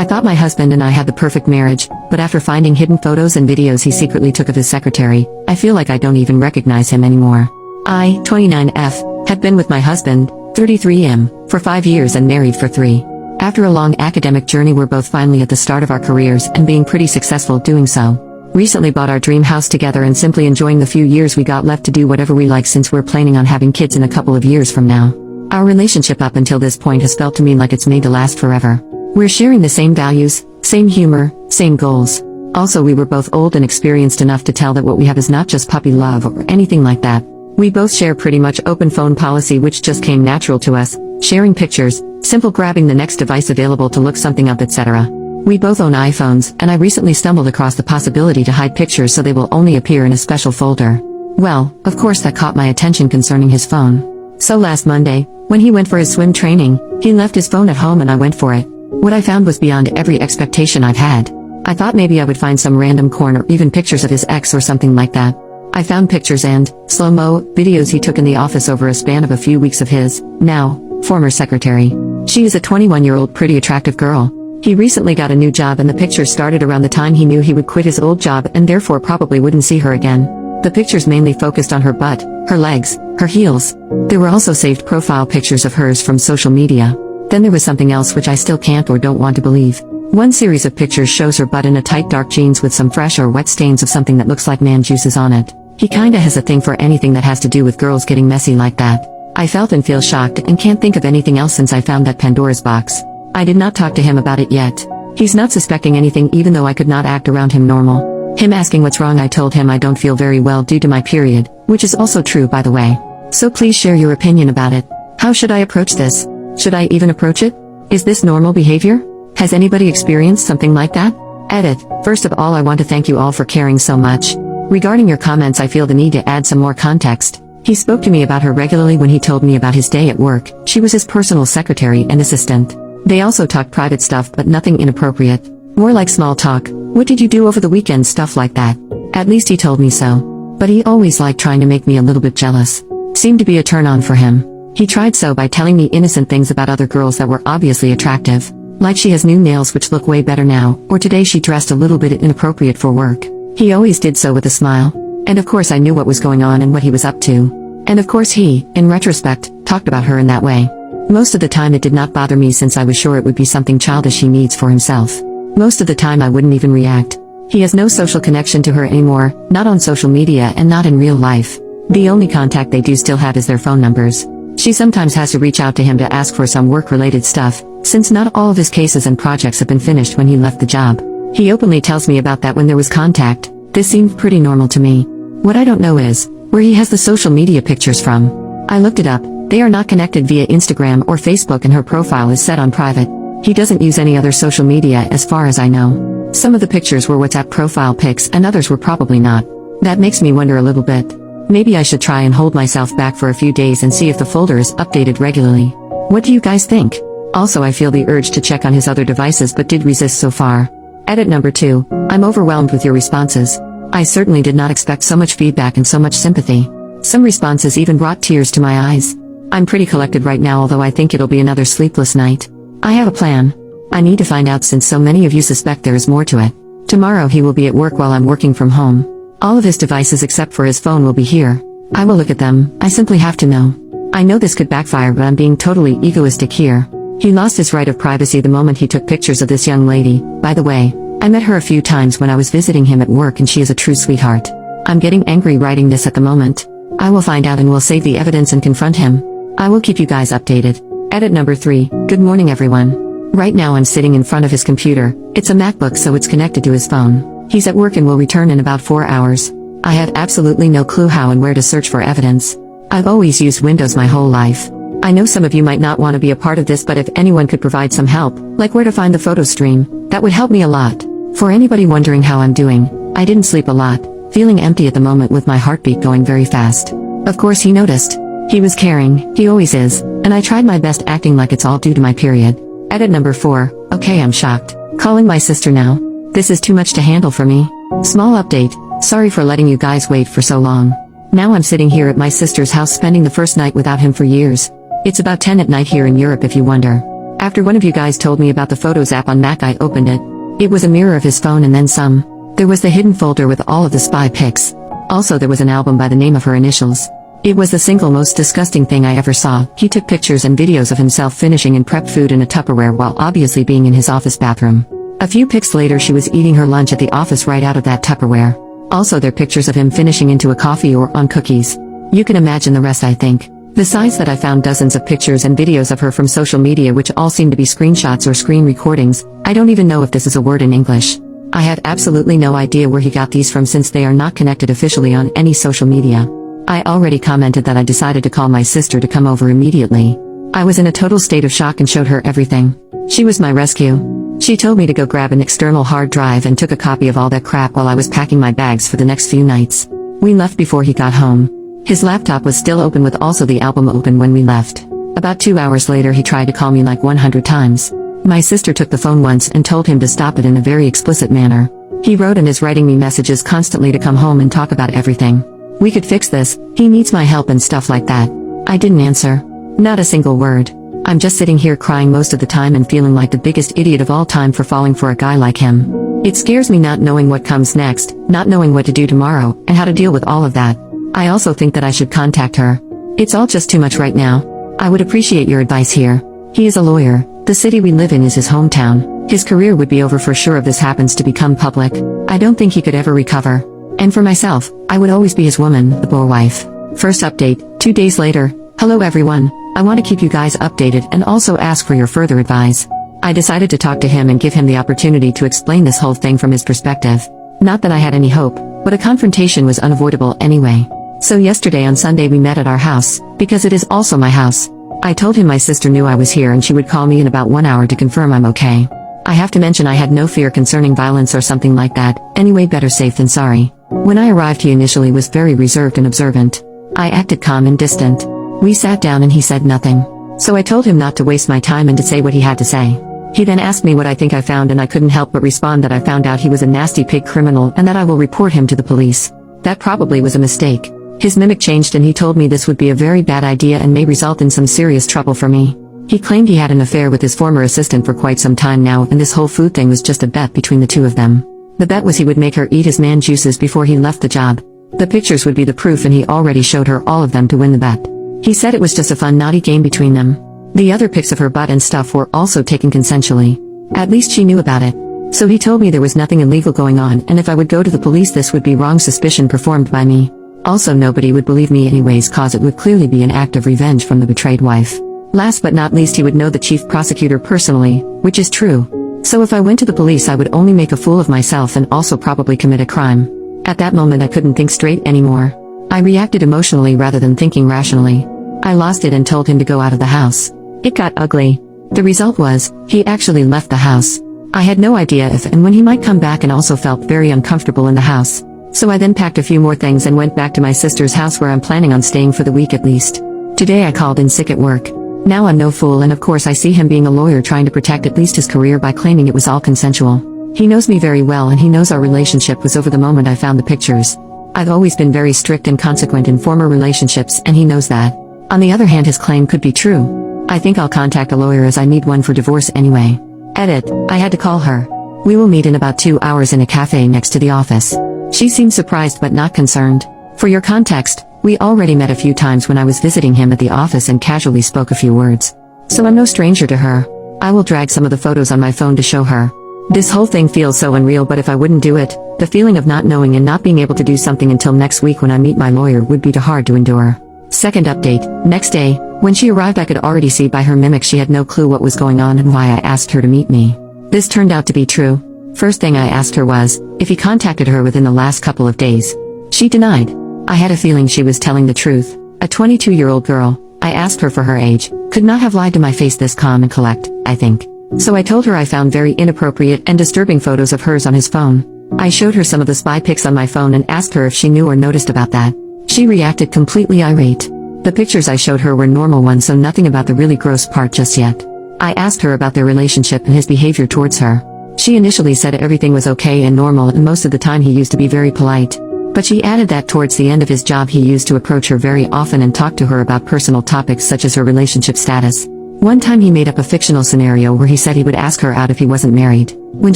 I thought my husband and I had the perfect marriage, but after finding hidden photos and videos he secretly took of his secretary, I feel like I don't even recognize him anymore. I, 29F, had been with my husband, 33M, for 5 years and married for 3. After a long academic journey, we're both finally at the start of our careers and being pretty successful doing so. Recently bought our dream house together and simply enjoying the few years we got left to do whatever we like, since we're planning on having kids in a couple of years from now. Our relationship up until this point has felt to me like it's made to last forever. We're sharing the same values, same humor, same goals. Also, we were both old and experienced enough to tell that what we have is not just puppy love or anything like that. We both share pretty much open phone policy, which just came natural to us, sharing pictures, simple grabbing the next device available to look something up, etc. We both own iPhones, and I recently stumbled across the possibility to hide pictures so they will only appear in a special folder. Well, of course that caught my attention concerning his phone. So last Monday, when he went for his swim training, he left his phone at home and I went for it. What I found was beyond every expectation I've had. I thought maybe I would find some random corn or even pictures of his ex or something like that. I found pictures and slow-mo videos he took in the office over a span of a few weeks of his, now, former secretary. She is a 21-year-old pretty attractive girl. He recently got a new job and the pictures started around the time he knew he would quit his old job and therefore probably wouldn't see her again. The pictures mainly focused on her butt, her legs, her heels. There were also saved profile pictures of hers from social media. Then there was something else which I still can't or don't want to believe. One series of pictures shows her butt in a tight dark jeans with some fresh or wet stains of something that looks like man juices on it. He kinda has a thing for anything that has to do with girls getting messy like that. I felt and feel shocked and can't think of anything else since I found that Pandora's box. I did not talk to him about it yet. He's not suspecting anything even though I could not act around him normal. Him asking what's wrong, I told him I don't feel very well due to my period, which is also true by the way. So please share your opinion about it. How should I approach this? Should I even approach it? Is this normal behavior? Has anybody experienced something like that? Edit. First of all, I want to thank you all for caring so much. Regarding your comments, I feel the need to add some more context. He spoke to me about her regularly when he told me about his day at work. She was his personal secretary and assistant. They also talked private stuff but nothing inappropriate. More like small talk. What did you do over the weekend, stuff like that. At least he told me so. But he always liked trying to make me a little bit jealous. Seemed to be a turn on for him. He tried so by telling me innocent things about other girls that were obviously attractive. Like she has new nails which look way better now, or today she dressed a little bit inappropriate for work. He always did so with a smile. And of course I knew what was going on and what he was up to. And of course he, in retrospect, talked about her in that way. Most of the time it did not bother me since I was sure it would be something childish he needs for himself. Most of the time I wouldn't even react. He has no social connection to her anymore, not on social media and not in real life. The only contact they do still have is their phone numbers. She sometimes has to reach out to him to ask for some work-related stuff, since not all of his cases and projects have been finished when he left the job. He openly tells me about that when there was contact. This seemed pretty normal to me. What I don't know is where he has the social media pictures from. I looked it up. They are not connected via Instagram or Facebook and her profile is set on private. He doesn't use any other social media as far as I know. Some of the pictures were WhatsApp profile pics and others were probably not. That makes me wonder a little bit. Maybe I should try and hold myself back for a few days and see if the folder is updated regularly. What do you guys think? Also, I feel the urge to check on his other devices but did resist so far. Edit number 2. I'm overwhelmed with your responses. I certainly did not expect so much feedback and so much sympathy. Some responses even brought tears to my eyes. I'm pretty collected right now, although I think it'll be another sleepless night. I have a plan. I need to find out since so many of you suspect there is more to it. Tomorrow he will be at work while I'm working from home. All of his devices except for his phone will be here. I will look at them. I simply have to know. I know this could backfire, but I'm being totally egoistic here. He lost his right of privacy the moment he took pictures of this young lady. By the way, I met her a few times when I was visiting him at work and she is a true sweetheart. I'm getting angry writing this at the moment. I will find out and will save the evidence and confront him. I will keep you guys updated. Edit number 3. Good morning everyone. Right now I'm sitting in front of his computer. It's a MacBook so it's connected to his phone. He's at work and will return in about 4 hours. I have absolutely no clue how and where to search for evidence. I've always used Windows my whole life. I know some of you might not want to be a part of this, but if anyone could provide some help, like where to find the photo stream, that would help me a lot. For anybody wondering how I'm doing, I didn't sleep a lot, feeling empty at the moment with my heartbeat going very fast. Of course he noticed. He was caring, he always is, and I tried my best acting like it's all due to my period. Edit number 4. Okay, I'm shocked. Calling my sister now. This is too much to handle for me. Small update. Sorry for letting you guys wait for so long. Now I'm sitting here at my sister's house spending the first night without him for years. It's about 10 at night here in Europe if you wonder. After one of you guys told me about the Photos app on Mac, I opened it. It was a mirror of his phone and then some. There was the hidden folder with all of the spy pics. Also there was an album by the name of her initials. It was the single most disgusting thing I ever saw. He took pictures and videos of himself finishing and prepped food in a Tupperware while obviously being in his office bathroom. A few pics later she was eating her lunch at the office right out of that Tupperware. Also there are pictures of him finishing into a coffee or on cookies. You can imagine the rest, I think. Besides that, I found dozens of pictures and videos of her from social media which all seem to be screenshots or screen recordings. I don't even know if this is a word in English. I had absolutely no idea where he got these from since they are not connected officially on any social media. I already commented that I decided to call my sister to come over immediately. I was in a total state of shock and showed her everything. She was my rescue. She told me to go grab an external hard drive and took a copy of all that crap while I was packing my bags for the next few nights. We left before he got home. His laptop was still open with also the album open when we left. About 2 hours later he tried to call me like 100 times. My sister took the phone once and told him to stop it in a very explicit manner. He wrote and is writing me messages constantly to come home and talk about everything. We could fix this, he needs my help and stuff like that. I didn't answer. Not a single word. I'm just sitting here crying most of the time and feeling like the biggest idiot of all time for falling for a guy like him. It scares me not knowing what comes next, not knowing what to do tomorrow, and how to deal with all of that. I also think that I should contact her. It's all just too much right now. I would appreciate your advice here. He is a lawyer. The city we live in is his hometown. His career would be over for sure if this happens to become public. I don't think he could ever recover. And for myself, I would always be his woman, the poor wife. First update, 2 days later. Hello everyone. I want to keep you guys updated and also ask for your further advice. I decided to talk to him and give him the opportunity to explain this whole thing from his perspective. Not that I had any hope, but a confrontation was unavoidable anyway. So yesterday on Sunday we met at our house, because it is also my house. I told him my sister knew I was here and she would call me in about 1 hour to confirm I'm okay. I have to mention I had no fear concerning violence or something like that, anyway better safe than sorry. When I arrived he initially was very reserved and observant. I acted calm and distant. We sat down and he said nothing. So I told him not to waste my time and to say what he had to say. He then asked me what I think I found and I couldn't help but respond that I found out he was a nasty pig criminal and that I will report him to the police. That probably was a mistake. His mimic changed and he told me this would be a very bad idea and may result in some serious trouble for me. He claimed he had an affair with his former assistant for quite some time now and this whole food thing was just a bet between the two of them. The bet was he would make her eat his man juices before he left the job. The pictures would be the proof and he already showed her all of them to win the bet. He said it was just a fun naughty game between them. The other pics of her butt and stuff were also taken consensually. At least she knew about it. So he told me there was nothing illegal going on and if I would go to the police this would be wrong suspicion performed by me. Also nobody would believe me anyways cause it would clearly be an act of revenge from the betrayed wife. Last but not least he would know the chief prosecutor personally, which is true. So if I went to the police I would only make a fool of myself and also probably commit a crime. At that moment I couldn't think straight anymore. I reacted emotionally rather than thinking rationally. I lost it and told him to go out of the house. It got ugly. The result was, he actually left the house. I had no idea if and when he might come back and also felt very uncomfortable in the house. So I then packed a few more things and went back to my sister's house where I'm planning on staying for the week at least. Today I called in sick at work. Now I'm no fool and of course I see him being a lawyer trying to protect at least his career by claiming it was all consensual. He knows me very well and he knows our relationship was over the moment I found the pictures. I've always been very strict and consequent in former relationships and he knows that. On the other hand his claim could be true. I think I'll contact a lawyer as I need one for divorce anyway. Edit, I had to call her. We will meet in about 2 hours in a cafe next to the office. She seemed surprised but not concerned. For your context, we already met a few times when I was visiting him at the office and casually spoke a few words. So I'm no stranger to her. I will drag some of the photos on my phone to show her. This whole thing feels so unreal but if I wouldn't do it, the feeling of not knowing and not being able to do something until next week when I meet my lawyer would be too hard to endure. Second update, next day, when she arrived I could already see by her mimic she had no clue what was going on and why I asked her to meet me. This turned out to be true. First thing I asked her was, if he contacted her within the last couple of days. She denied. I had a feeling she was telling the truth. A 22-year-old girl, I asked her for her age, could not have lied to my face this calm and collect, I think. So I told her I found very inappropriate and disturbing photos of hers on his phone. I showed her some of the spy pics on my phone and asked her if she knew or noticed about that. She reacted completely irate. The pictures I showed her were normal ones so nothing about the really gross part just yet. I asked her about their relationship and his behavior towards her. She initially said everything was okay and normal and most of the time he used to be very polite. But she added that towards the end of his job he used to approach her very often and talk to her about personal topics such as her relationship status. One time he made up a fictional scenario where he said he would ask her out if he wasn't married. When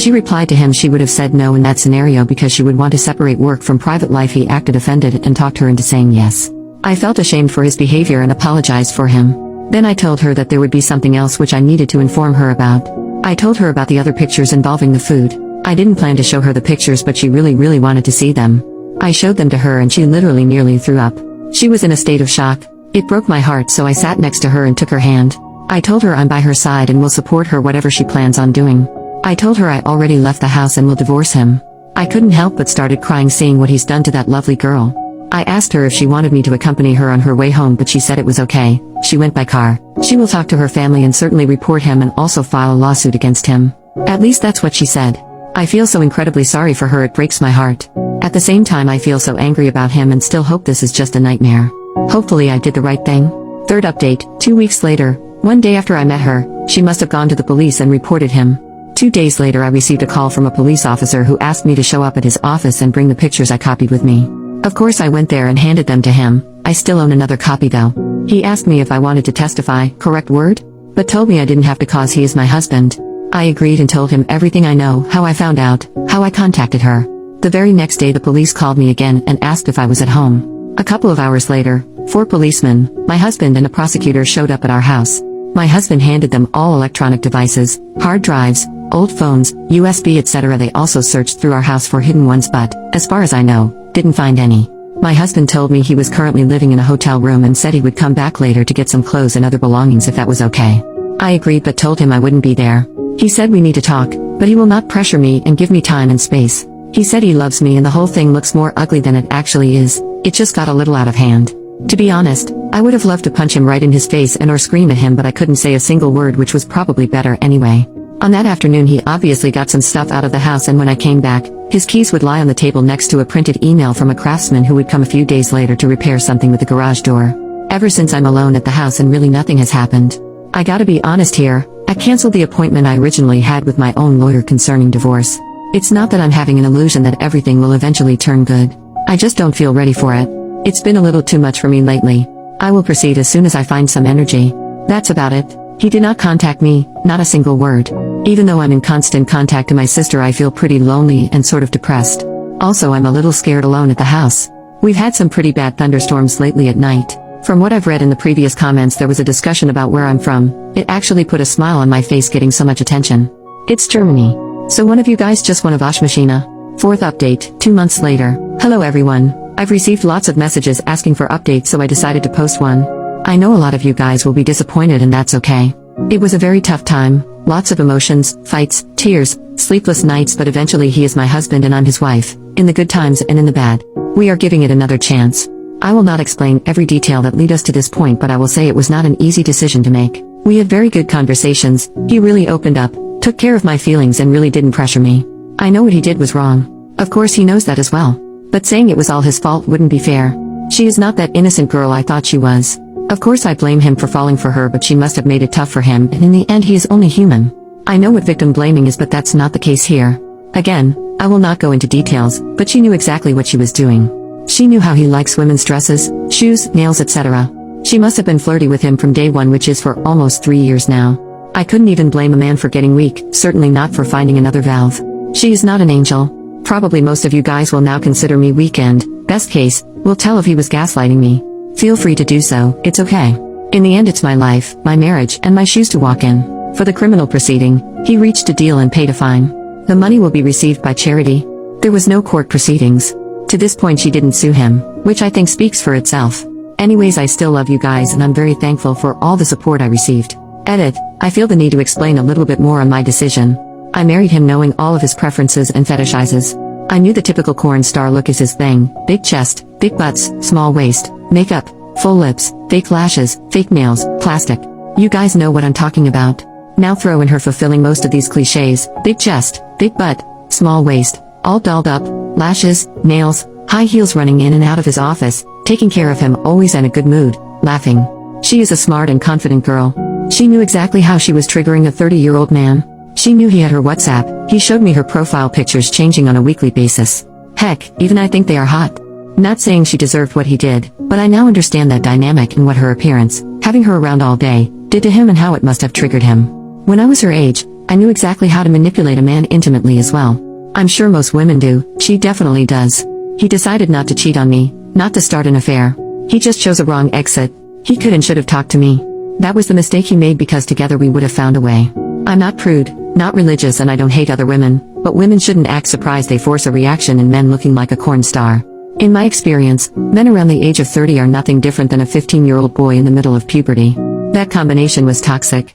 she replied to him, she would have said no in that scenario because she would want to separate work from private life. He acted offended and talked her into saying yes. I felt ashamed for his behavior and apologized for him. Then I told her that there would be something else which I needed to inform her about. I told her about the other pictures involving the food. I didn't plan to show her the pictures, but she really wanted to see them. I showed them to her and she literally nearly threw up. She was in a state of shock. It broke my heart, so I sat next to her and took her hand. I told her I'm by her side and will support her whatever she plans on doing. I told her I already left the house and will divorce him. I couldn't help but started crying seeing what he's done to that lovely girl. I asked her if she wanted me to accompany her on her way home, but she said it was okay. She went by car. She will talk to her family and certainly report him and also file a lawsuit against him. At least that's what she said. I feel so incredibly sorry for her, it breaks my heart. At the same time I feel so angry about him and still hope this is just a nightmare. Hopefully I did the right thing. Third update, 2 weeks later, one day after I met her, she must have gone to the police and reported him. 2 days later I received a call from a police officer who asked me to show up at his office and bring the pictures I copied with me. Of course I went there and handed them to him. I still own another copy though. He asked me if I wanted to testify, correct word? But told me I didn't have to cause he is my husband. I agreed and told him everything I know, how I found out, how I contacted her. The very next day the police called me again and asked if I was at home. A couple of hours later, 4 policemen, my husband and a prosecutor showed up at our house. My husband handed them all electronic devices, hard drives, old phones, USB etc. They also searched through our house for hidden ones but, as far as I know, didn't find any. My husband told me he was currently living in a hotel room and said he would come back later to get some clothes and other belongings if that was okay. I agreed but told him I wouldn't be there. He said we need to talk, but he will not pressure me and give me time and space. He said he loves me and the whole thing looks more ugly than it actually is. It just got a little out of hand. To be honest, I would have loved to punch him right in his face and or scream at him, but I couldn't say a single word, which was probably better anyway. On that afternoon he obviously got some stuff out of the house, and when I came back, his keys would lie on the table next to a printed email from a craftsman who would come a few days later to repair something with the garage door. Ever since I'm alone at the house and really nothing has happened. I gotta be honest here, I canceled the appointment I originally had with my own lawyer concerning divorce. It's not that I'm having an illusion that everything will eventually turn good. I just don't feel ready for it. It's been a little too much for me lately. I will proceed as soon as I find some energy. That's about it. He did not contact me, not a single word. Even though I'm in constant contact with my sister, I feel pretty lonely and sort of depressed. Also, I'm a little scared alone at the house. We've had some pretty bad thunderstorms lately at night. From what I've read in the previous comments, there was a discussion about where I'm from. It actually put a smile on my face getting so much attention. It's Germany. So one of you guys just won a Waschmaschine. Fourth update, 2 months later. Hello everyone. I've received lots of messages asking for updates, so I decided to post one. I know a lot of you guys will be disappointed, and that's okay. It was a very tough time, lots of emotions, fights, tears, sleepless nights, but eventually he is my husband and I'm his wife, in the good times and in the bad. We are giving it another chance. I will not explain every detail that led us to this point, but I will say it was not an easy decision to make. We had very good conversations, he really opened up, took care of my feelings and really didn't pressure me. I know what he did was wrong. Of course he knows that as well. But saying it was all his fault wouldn't be fair. She is not that innocent girl I thought she was. Of course I blame him for falling for her, but she must have made it tough for him, and in the end he is only human. I know what victim blaming is, but that's not the case here. Again, I will not go into details, but she knew exactly what she was doing. She knew how he likes women's dresses, shoes, nails, etc. She must have been flirty with him from day one, which is for almost 3 years now. I couldn't even blame a man for getting weak, certainly not for finding another valve. She is not an angel. Probably most of you guys will now consider me weak and, best case, will tell if he was gaslighting me. Feel free to do so, it's okay. In the end it's my life, my marriage, and my shoes to walk in. For the criminal proceeding, he reached a deal and paid a fine. The money will be received by charity. There was no court proceedings. To this point she didn't sue him, which I think speaks for itself. Anyways, I still love you guys and I'm very thankful for all the support I received. Edit, I feel the need to explain a little bit more on my decision. I married him knowing all of his preferences and fetishizes. I knew the typical corn star look is his thing: big chest, big butts, small waist, makeup, full lips, fake lashes, fake nails, plastic. You guys know what I'm talking about. Now throw in her fulfilling most of these cliches: big chest, big butt, small waist, all dolled up, lashes, nails, high heels, running in and out of his office, taking care of him, always in a good mood, laughing. She is a smart and confident girl. She knew exactly how she was triggering a 30-year-old man. She knew he had her WhatsApp. He showed me her profile pictures changing on a weekly basis. Heck, even I think they are hot. Not saying she deserved what he did, but I now understand that dynamic and what her appearance, having her around all day, did to him and how it must have triggered him. When I was her age, I knew exactly how to manipulate a man intimately as well. I'm sure most women do, she definitely does. He decided not to cheat on me, not to start an affair. He just chose a wrong exit. He could and should have talked to me. That was the mistake he made because together we would have found a way. I'm not prude, not religious, and I don't hate other women, but women shouldn't act surprised they force a reaction in men looking like a corn star. In my experience, men around the age of 30 are nothing different than a 15-year-old boy in the middle of puberty. That combination was toxic.